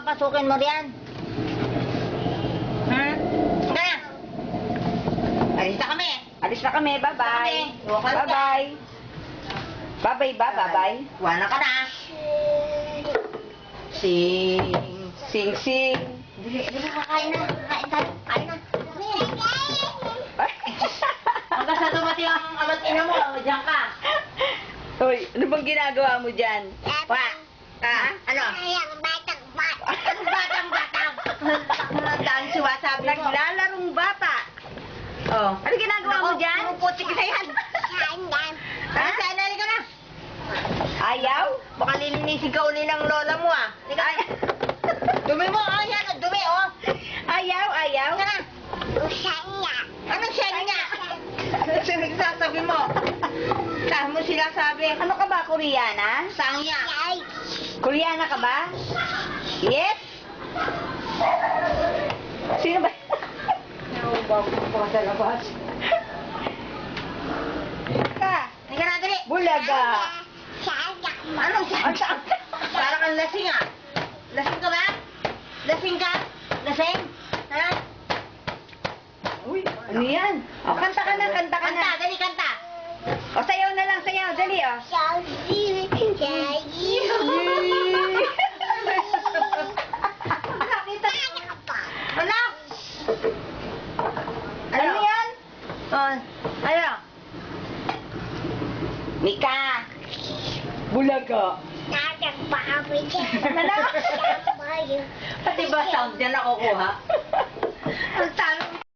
papasukin mo riyan? Ha? Na! Alis na kami. Alis na kami. Bye-bye. Bye-bye. Bye-bye. Bye-bye ba? Bye-bye. Wala ka na. Sing. Sing-sing. Dili, kakain na. Kakain tayo. Kain na. Hanggang sa dumating ang amat ina mo, diyan ka. Hoy, ano bang ginagawa mo dyan? Pa. Ha? Ano? Anong batang-batang? Ang siwasabi mo. Naglalarong bata. Oh, ano ginagawa mo dyan? Pumuputik ka yan. Ha? Sana, halika na. Ayaw? Baka lilinisin ka uli ng lola mo ah. Ay. Dumi mo, oh yan, dumi oh. Ayaw, ayaw. Halika na. Anong siya niya? Ano sasabi mo? Saan mo sila sabi? Ano ka ba, Koreana? Sangya. Koreana ka ba? Yes? Sino ba? Naubang ko sa labas. Ka, halika na dali. Bulaga. Anong siya? Parang kang lasing ah. Lasing ka ba? Lasing ka? Lasing? Ha? Uy, ano yan? O, kanta ka na, kanta ka na. Kanta, dali kanta. O, sayaw na lang, sayaw. Dali, o. Ano? Ano yan? Oh, ano? Mika. Bulaga. Pati ba sound niya nakukuha?